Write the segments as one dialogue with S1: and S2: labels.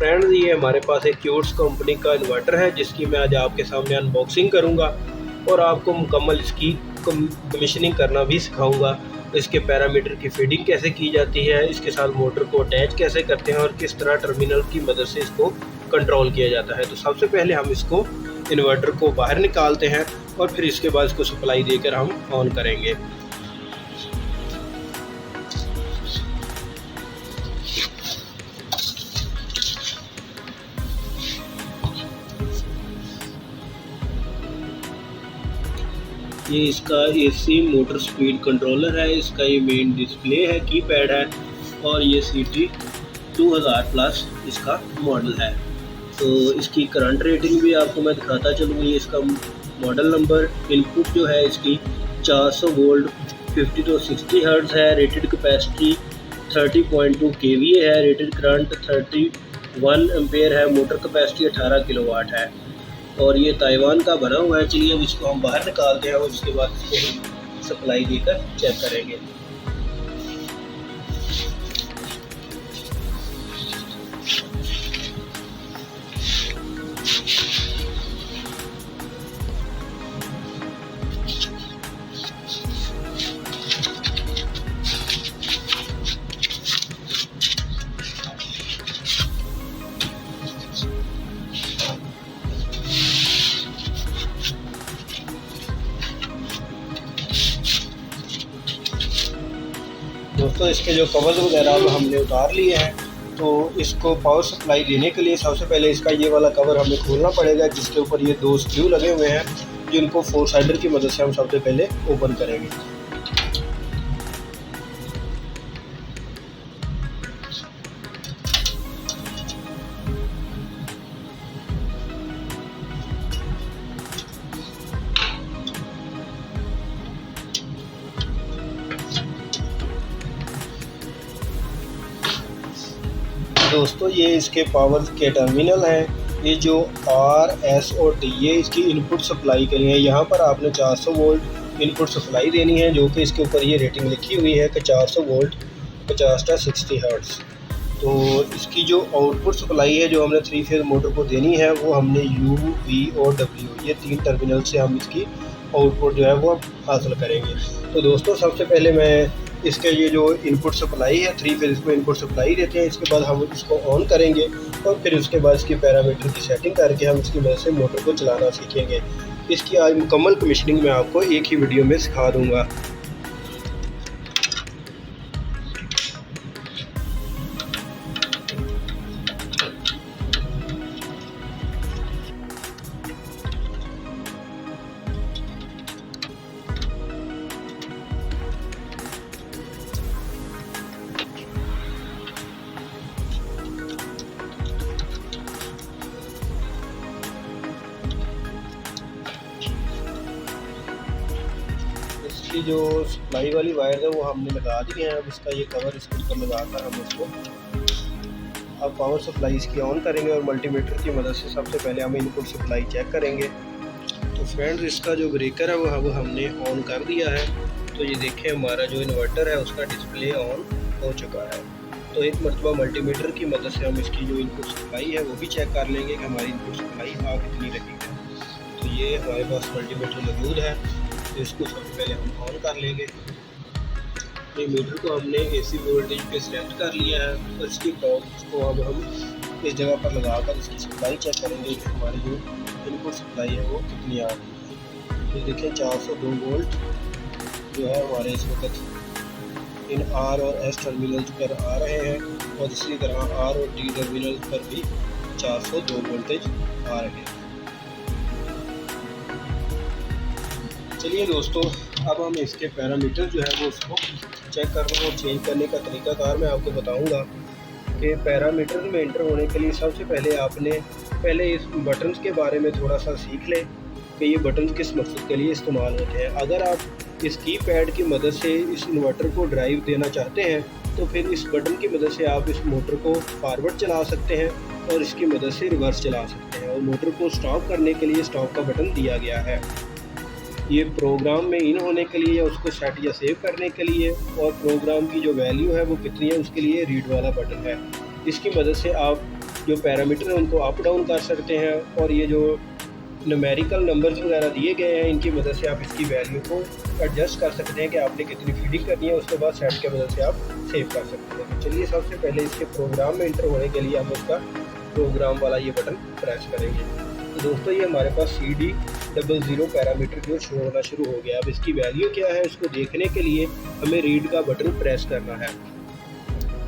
S1: Friends, ये हमारे पास एक क्यूट्स कंपनी का इन्वर्टर है जिसकी मैं आज आपके सामने अनबॉक्सिंग करूंगा और आपको मुकम्मल इसकी कमीशनिंग करना भी सिखाऊंगा। इसके पैरामीटर की फीडिंग कैसे की जाती है, इसके साथ मोटर को अटैच कैसे करते हैं और किस तरह टर्मिनल की मदद से इसको कंट्रोल किया जाता है। तो सबसे पहले हम इसको इन्वर्टर को बाहर निकालते हैं और फिर इसके बाद इसको सप्लाई देकर हम ऑन करेंगे। ये इसका एसी मोटर स्पीड कंट्रोलर है, इसका ये मेन डिस्प्ले है, कीपैड है और ये CT 2000 प्लस इसका मॉडल है। तो इसकी करंट रेटिंग भी आपको मैं दिखाता चलूँ। ये इसका मॉडल नंबर, इनपुट जो है इसकी 400 वोल्ट 50 to 60 हर्ट्ज़ है। रेटेड कैपेसिटी 30.2 kVA है। रेटेड करंट 31 एम्पेयर है। मोटर कैपेसिटी 18 किलोवाट है और ये ताइवान का बना हुआ है। चलिए अब इसको हम बाहर निकालते हैं और उसके बाद इसको सप्लाई देकर चेक करेंगे। दोस्तों, इसके जो कवर्स वगैरह वो हमने उतार लिए हैं। तो इसको पावर सप्लाई देने के लिए सबसे पहले इसका ये वाला कवर हमें खोलना पड़ेगा, जिसके ऊपर ये 2 स्क्रू लगे हुए हैं जिनको 4 साइडर की मदद से हम सबसे पहले ओपन करेंगे। दोस्तों, ये इसके पावर के टर्मिनल हैं। ये जो R, S और T ये इसकी इनपुट सप्लाई के लिए है। यहाँ पर आपने 400 वोल्ट इनपुट सप्लाई देनी है, जो कि इसके ऊपर ये रेटिंग लिखी हुई है कि 400 वोल्ट 50 to 60 हर्ट्ज़। तो इसकी जो आउटपुट सप्लाई है जो हमने 3 फेज मोटर को देनी है, वो हमने U, V और W ये 3 टर्मिनल से हम इसकी आउटपुट जो है वो हासिल करेंगे। तो दोस्तों, सबसे पहले मैं इसके ये जो इनपुट सप्लाई है 3 फेज में इनपुट सप्लाई देते हैं। इसके बाद हम इसको ऑन करेंगे और फिर उसके बाद इसकी पैरामीटर की सेटिंग करके हम इसकी मदद से मोटर को चलाना सीखेंगे। इसकी आज मुकम्मल कमीशनिंग मैं आपको एक ही वीडियो में सिखा दूँगा। इसकी जो सप्लाई वाली वायर है वो हमने लगा दी है। अब इसका ये कवर इसके ऊपर लगाकर हम इसको अब पावर सप्लाई इसकी ऑन करेंगे और मल्टीमीटर की मदद से सबसे पहले हम इनपुट सप्लाई चेक करेंगे। तो फ्रेंड्स, इसका जो ब्रेकर है वो अब हमने ऑन कर दिया है। तो ये देखें, हमारा जो इन्वर्टर है उसका डिस्प्ले ऑन हो चुका है। तो एक मरतबा मल्टीमीटर की मदद से हम इसकी जो इनपुट सप्लाई है वो भी चेक कर लेंगे कि हमारी इनपुट सप्लाई आ कितनी रही है। तो ये हमारे पास मल्टीमीटर मौजूद है, तो इसको सबसे पहले हम ऑन कर लेंगे। ये मीटर को हमने AC वोल्टेज पे सिलेक्ट कर लिया है और इसकी टॉप को अब हम इस जगह पर लगाकर इसकी सप्लाई चेक करेंगे कि हमारी जो इनपुट सप्लाई है वो कितनी आ रही है। ये देखिए 402 वोल्ट जो है हमारे इस वक्त इन R और S टर्मिनल पर आ रहे हैं और इसी तरह R और T टर्मिनल पर भी 402 वोल्टेज आ रहे हैं। चलिए दोस्तों, अब हम इसके पैरामीटर जो है वो उसको चेक करने और चेंज करने का तरीकाकार मैं आपको बताऊंगा कि पैरामीटर में एंटर होने के लिए सबसे पहले आपने इस बटन्स के बारे में थोड़ा सा सीख लें कि ये बटन्स किस मकसद के लिए इस्तेमाल होते हैं। अगर आप इस कीपैड की मदद से इस इन्वर्टर को ड्राइव देना चाहते हैं तो फिर इस बटन की मदद से आप इस मोटर को फॉरवर्ड चला सकते हैं और इसकी मदद से रिवर्स चला सकते हैं। और मोटर को स्टॉप करने के लिए स्टॉप का बटन दिया गया है। ये प्रोग्राम में इन होने के लिए या उसको सेट या सेव करने के लिए, और प्रोग्राम की जो वैल्यू है वो कितनी है उसके लिए रीड वाला बटन है। इसकी मदद से आप जो पैरामीटर है उनको अप डाउन कर सकते हैं, और ये जो न्यूमेरिकल नंबर्स वगैरह दिए गए हैं इनकी मदद से आप इसकी वैल्यू को एडजस्ट कर सकते हैं कि आपने कितनी फीडिंग करनी है। उसके बाद सेट की मदद से आप सेव कर सकते हैं। तो चलिए सबसे पहले इसके प्रोग्राम में इंटर होने के लिए हम उसका प्रोग्राम वाला ये बटन प्रेस करेंगे। तो दोस्तों ये हमारे पास CD00 पैरामीटर जो शो होना शुरू हो गया। अब इसकी वैल्यू क्या है इसको देखने के लिए हमें रीड का बटन प्रेस करना है।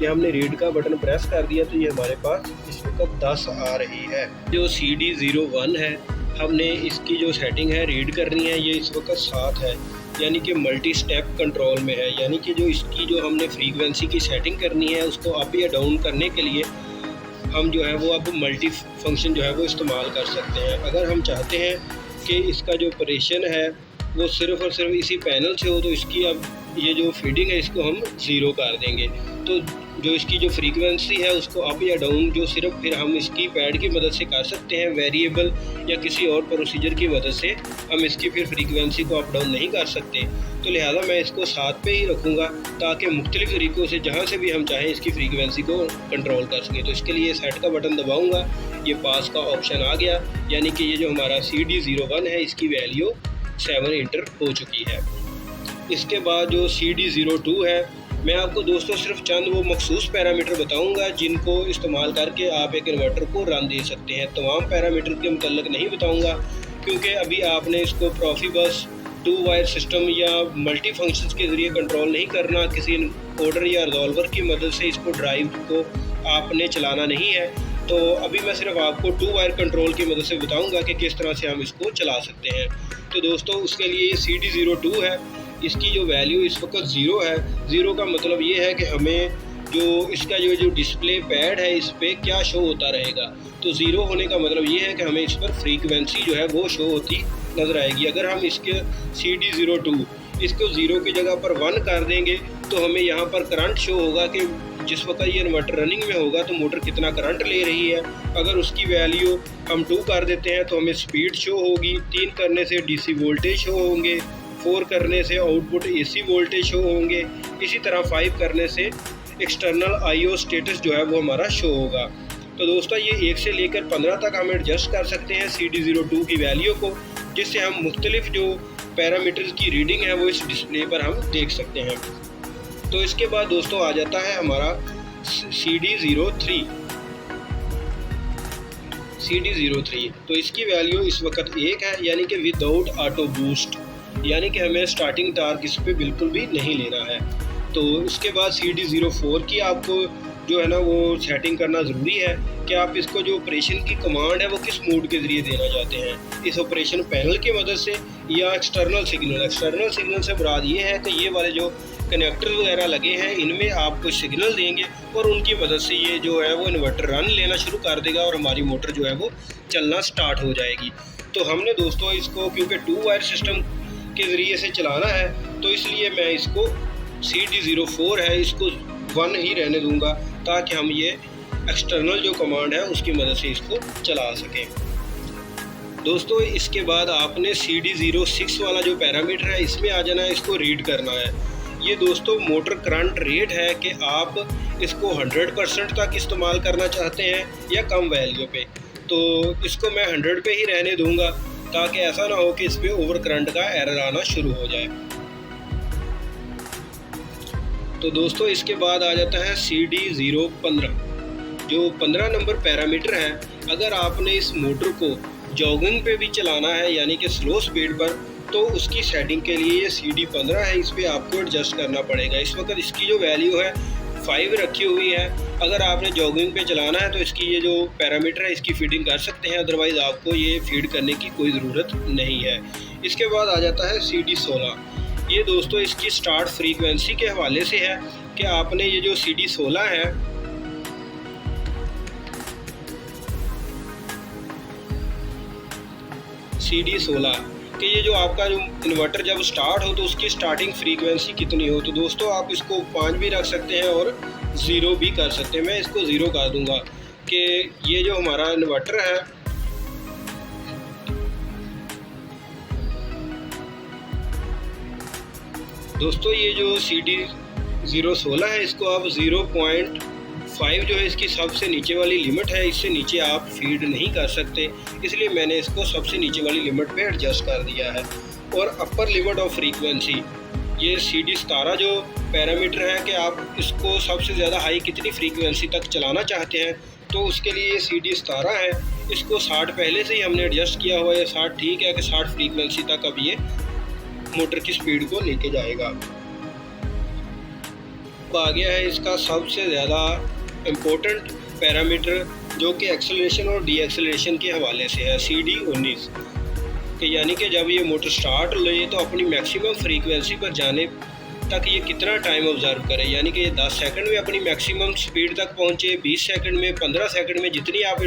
S1: ये हमने रीड का बटन प्रेस कर दिया तो ये हमारे पास इस वक्त 10 आ रही है। जो CD01 है हमने इसकी जो सेटिंग है रीड करनी है, ये इस वक्त 7 है, यानी कि मल्टी स्टेप कंट्रोल में है। यानी कि जो इसकी जो हमने फ्रीक्वेंसी की सेटिंग करनी है उसको अप या डाउन करने के लिए हम जो है वो अब मल्टी फंक्शन जो है वो इस्तेमाल कर सकते हैं। अगर हम चाहते हैं कि इसका जो ऑपरेशन है वो सिर्फ़ और सिर्फ इसी पैनल से हो तो इसकी अब ये जो फीडिंग है इसको हम 0 कर देंगे। तो जो इसकी जो फ्रीक्वेंसी है उसको अप या डाउन जो सिर्फ फिर हम इसकी पैड की मदद से कर सकते हैं, वेरिएबल या किसी और प्रोसीजर की मदद से हम इसकी फिर फ्रीक्वेंसी को अप डाउन नहीं कर सकते। तो लिहाजा मैं इसको 7 पे ही रखूँगा ताकि मुख्तलिफ़ तरीक़ों से जहाँ से भी हम चाहें इसकी फ्रीक्वेंसी को कंट्रोल कर सकें। तो इसके लिए सेट का बटन दबाऊँगा, ये पास का ऑप्शन आ गया, यानी कि ये जो हमारा CD01 है इसकी वैल्यू 7 इंटर हो चुकी है। इसके बाद जो CD02 है मैं आपको दोस्तों सिर्फ चंद वो मखसूस पैरामीटर बताऊंगा जिनको इस्तेमाल करके आप एक इन्वर्टर को रन दे सकते हैं। तमाम पैरामीटर के मुतल्लिक नहीं बताऊंगा क्योंकि अभी आपने इसको प्रोफिबस 2 वायर सिस्टम या मल्टी फंक्शंस के ज़रिए कंट्रोल नहीं करना, किसी ऑर्डर या रिजॉल्वर की मदद से इसको ड्राइव को आपने चलाना नहीं है। तो अभी मैं सिर्फ आपको 2 वायर कंट्रोल की मदद से बताऊँगा कि किस तरह से हम इसको चला सकते हैं। तो दोस्तों उसके लिए CD02 है, इसकी जो वैल्यू इस वक्त 0 है। 0 का मतलब ये है कि हमें जो इसका जो डिस्प्ले पैड है इस पर क्या शो होता रहेगा। तो 0 होने का मतलब ये है कि हमें इस पर फ्रीक्वेंसी जो है वो शो होती नज़र आएगी। अगर हम इसके CD02 इसको 0 की जगह पर 1 कर देंगे तो हमें यहाँ पर करंट शो होगा कि जिस वक्त ये इन्वर्टर रनिंग में होगा तो मोटर कितना करंट ले रही है। अगर उसकी वैल्यू हम 2 कर देते हैं तो हमें स्पीड शो होगी, 3 करने से DC वोल्टेज शो होंगे, 4 करने से आउटपुट AC वोल्टेज शो होंगे, इसी तरह 5 करने से एक्सटर्नल IO स्टेटस जो है वो हमारा शो होगा। तो दोस्तों ये 1 से लेकर 15 तक हम एडजस्ट कर सकते हैं CD02 की वैल्यू को, जिससे हम मुख्तलिफ जो पैरामीटर्स की रीडिंग है वो इस डिस्प्ले पर हम देख सकते हैं। तो इसके बाद दोस्तों आ जाता है हमारा CD03। CD03 तो इसकी वैल्यू इस वक्त 1 है, यानी कि विदाउट ऑटो बूस्ट, यानी कि हमें स्टार्टिंग टार्क इस पर बिल्कुल भी नहीं लेना है। तो उसके बाद CD04 की आपको जो है ना वो सेटिंग करना ज़रूरी है कि आप इसको जो ऑपरेशन की कमांड है वो किस मोड के ज़रिए देना चाहते हैं, इस ऑपरेशन पैनल की मदद से या एक्सटर्नल सिग्नल। एक्सटर्नल सिग्नल से मुराद ये है कि ये वाले जो कनेक्टर वगैरह लगे हैं इनमें आप कुछ सिग्नल देंगे और उनकी मदद से ये जो है वो इन्वर्टर रन लेना शुरू कर देगा और हमारी मोटर जो है वो चलना स्टार्ट हो जाएगी। तो हमने दोस्तों इसको क्योंकि 2 वायर सिस्टम के ज़रिए से चलाना है तो इसलिए मैं इसको CD04 है इसको 1 ही रहने दूंगा ताकि हम ये एक्सटर्नल जो कमांड है उसकी मदद से इसको चला सकें। दोस्तों इसके बाद आपने CD06 वाला जो पैरामीटर है इसमें आ जाना है, इसको रीड करना है। ये दोस्तों मोटर करंट रेट है कि आप इसको 100% तक इस्तेमाल करना चाहते हैं या कम वैल्यू पे। तो इसको मैं 100 पे ही रहने दूंगा ताकि ऐसा ना हो कि इस पर ओवर करंट का एरर आना शुरू हो जाए। तो दोस्तों इसके बाद आ जाता है CD015 जो 15 नंबर पैरामीटर है। अगर आपने इस मोटर को जॉगिंग पे भी चलाना है यानी कि स्लो स्पीड पर तो उसकी सेटिंग के लिए ये CD15 है, इस पर आपको एडजस्ट करना पड़ेगा। इस वक्त इसकी जो वैल्यू है 5 रखी हुई है। अगर आपने जॉगिंग पे चलाना है तो इसकी ये जो पैरामीटर है इसकी फीडिंग कर सकते हैं, अदरवाइज़ आपको ये फीड करने की कोई ज़रूरत नहीं है। इसके बाद आ जाता है CD16। ये दोस्तों इसकी स्टार्ट फ्रीक्वेंसी के हवाले से है कि आपने ये जो CD16 है CD16 कि ये जो आपका जो इन्वर्टर जब स्टार्ट हो तो उसकी स्टार्टिंग फ्रीक्वेंसी कितनी हो। तो दोस्तों आप इसको 5 भी रख सकते हैं और 0 भी कर सकते हैं। मैं इसको 0 कर दूंगा कि ये जो हमारा इन्वर्टर है दोस्तों ये जो CD016 है इसको आप 0.5 5 जो है इसकी सबसे नीचे वाली लिमिट है, इससे नीचे आप फीड नहीं कर सकते, इसलिए मैंने इसको सबसे नीचे वाली लिमिट पे एडजस्ट कर दिया है। और अपर लिमिट ऑफ फ्रीक्वेंसी, ये CD17 जो पैरामीटर है कि आप इसको सबसे ज़्यादा हाई कितनी फ्रीक्वेंसी तक चलाना चाहते हैं, तो उसके लिए ये CD17 है। इसको 60 पहले से ही हमने एडजस्ट किया हुआ है, 60 ठीक है कि 60 फ्रीक्वेंसी तक अब ये मोटर की स्पीड को लेके जाएगा। अब आ गया है इसका सबसे ज़्यादा इम्पोर्टेंट पैरामीटर, जो कि एक्सेलरेशन और डी एक्सेलरेशन के हवाले से है, CD19 कि यानी कि जब ये मोटर स्टार्ट ले तो अपनी मैक्सिमम फ्रीक्वेंसी पर जाने तक ये कितना टाइम ऑब्ज़र्व करे, यानी कि ये 10 सेकंड में अपनी मैक्सिमम स्पीड तक पहुँचे, 20 सेकंड में, 15 सेकंड में, जितनी आप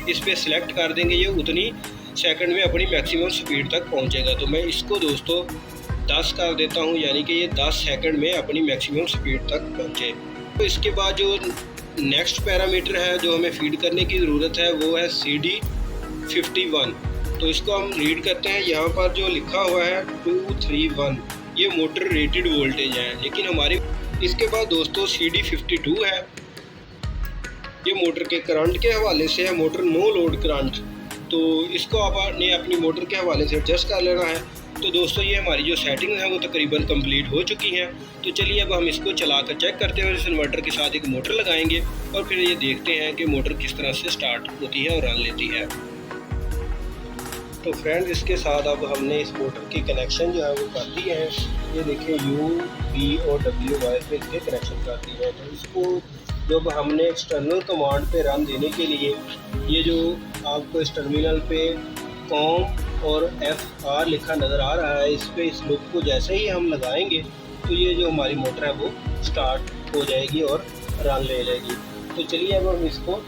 S1: इस पर सिलेक्ट कर देंगे ये उतनी सेकंड में अपनी मैक्सिमम स्पीड तक पहुँचेगा। तो मैं इसको दोस्तों 10 कर देता हूँ, यानी कि ये 10 सेकंड में अपनी मैक्सिमम स्पीड तक पहुँचे। तो इसके बाद जो नेक्स्ट पैरामीटर है जो हमें फीड करने की ज़रूरत है वो है CD51। तो इसको हम रीड करते हैं, यहाँ पर जो लिखा हुआ है 231, ये मोटर रेटेड वोल्टेज है, लेकिन हमारे इसके बाद दोस्तों CD52 है, ये मोटर के करंट के हवाले से है, मोटर नो लोड करंट। तो इसको आपने अपनी मोटर के हवाले से एडजस्ट कर लेना है। तो दोस्तों ये हमारी जो सेटिंग है वो तकरीबन कंप्लीट हो चुकी हैं। तो चलिए अब हम इसको चलाकर चेक करते हैं, इस इन्वर्टर के साथ एक मोटर लगाएंगे और फिर ये देखते हैं कि मोटर किस तरह से स्टार्ट होती है और रन लेती है। तो फ्रेंड्स इसके साथ अब हमने इस मोटर की कनेक्शन जो है वो कर दिए हैं। ये देखिए U, B और W वायर पे इसके कनेक्शन कर दिए हैं। तो इसको जब हमने एक्सटर्नल कमांड पे रन देने के लिए, ये जो आपको इस टर्मिनल पे कॉम और FR लिखा नज़र आ रहा है, इस पे इस लुक को जैसे ही हम लगाएंगे तो ये जो हमारी मोटर है वो स्टार्ट हो जाएगी और रन ले लेगी। तो चलिए अब हम इसको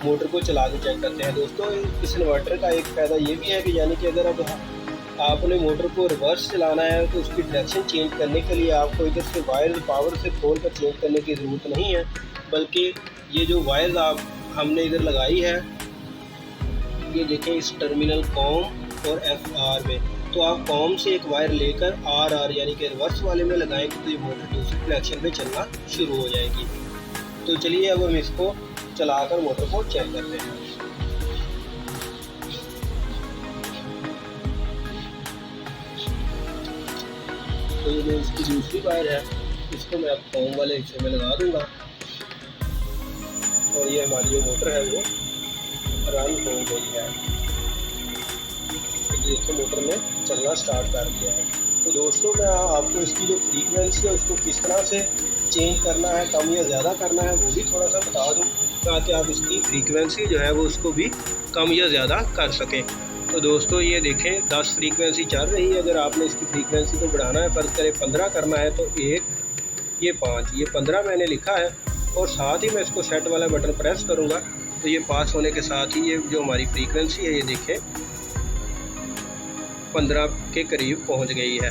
S1: मोटर को चला के चेक करते हैं। दोस्तों इस इन्वर्टर का एक फ़ायदा ये भी है कि यानी कि अगर अब आपने मोटर को रिवर्स चलाना है तो उसकी डायरेक्शन चेंज करने के लिए आपको इधर से वायर पावर से खोल कर चेंज करने की ज़रूरत नहीं है, बल्कि ये जो वायर्स आप हमने इधर लगाई है, ये देखें इस टर्मिनल कॉम और FR में, तो आप कॉम से एक वायर लेकर RR यानी कि रिवर्स वाले में लगाएंगे तो ये मोटर दूसरी डायरेक्शन में चलना शुरू हो जाएगी। तो चलिए अब हम इसको चलाकर मोटर को चेक करते हैं। तो ये जो इसकी दूसरी वायर है इसको मैं अब कॉम वाले हिस्से में लगा दूंगा और ये हमारी जो मोटर है वो रन हो गई है। देखिए मोटर ने चलना स्टार्ट कर दिया है। तो दोस्तों मैं आपको इसकी जो फ्रीक्वेंसी है उसको किस तरह से चेंज करना है, कम या ज़्यादा करना है, वो भी थोड़ा सा बता दूँ ताकि आप इसकी फ्रीक्वेंसी जो है वो उसको भी कम या ज़्यादा कर सकें। तो दोस्तों ये देखें 10 फ्रीक्वेंसी चल रही है। अगर आपने इसकी फ्रीक्वेंसी को बढ़ाना है, फ़र्ज़ करें 15 करना है तो 1, ये 5, ये 15 मैंने लिखा है और साथ ही मैं इसको सेट वाला बटन प्रेस करूँगा तो ये पास होने के साथ ही ये जो हमारी फ्रीक्वेंसी है ये देखें 15 के करीब पहुँच गई है।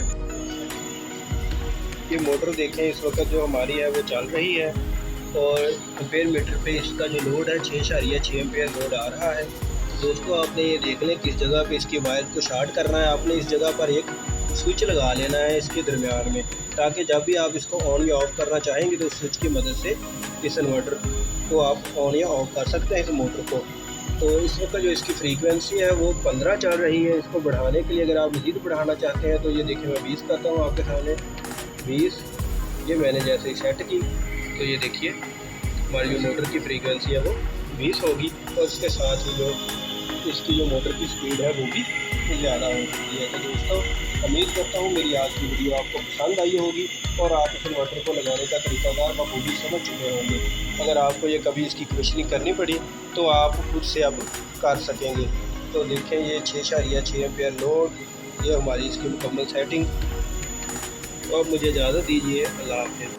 S1: ये मोटर देखें इस वक्त जो हमारी है वो चल रही है और एम्पेयर मीटर पे इसका जो लोड है 6.6 एम्पेयर लोड आ रहा है। दोस्तों आपने ये देख लें किस जगह पे इसकी वायर को शार्ट करना है। आपने इस जगह पर एक स्विच लगा लेना है इसके दरमियान में, ताकि जब भी आप इसको ऑन या ऑफ़ करना चाहेंगे तो स्विच की मदद से इस इन्वर्टर को आप ऑन या ऑफ़ कर सकते हैं इस मोटर को। तो इस वक्त जो इसकी फ्रीक्वेंसी है वो 15 चल रही है। इसको बढ़ाने के लिए अगर आप मज़ीद बढ़ाना चाहते हैं तो ये देखिए मैं 20 करता हूँ आपके सामने। 20 ये मैंने जैसे ही सेट की तो ये देखिए हमारी जो मोटर की फ्रीक्वेंसी है वो 20 होगी और इसके साथ ही जो इसकी जो मोटर की स्पीड है वो भी ज़्यादा हो सकती है। तो दोस्तों उम्मीद करता हूँ मेरी आज की वीडियो आपको पसंद आई होगी और आप इस इन्वर्टर को लगाने का तरीकाकार बखूबी समझ चुके होंगे। अगर आपको ये कभी इसकी कमीशनिंग करनी पड़ी तो आप खुद से अब कर सकेंगे। तो देखें ये 6.6 एम्पेयर लोड, ये हमारी इसकी मुकम्मल सेटिंग। तो अब मुझे इजाज़त दीजिए, अल्लाह हाफ़िज़।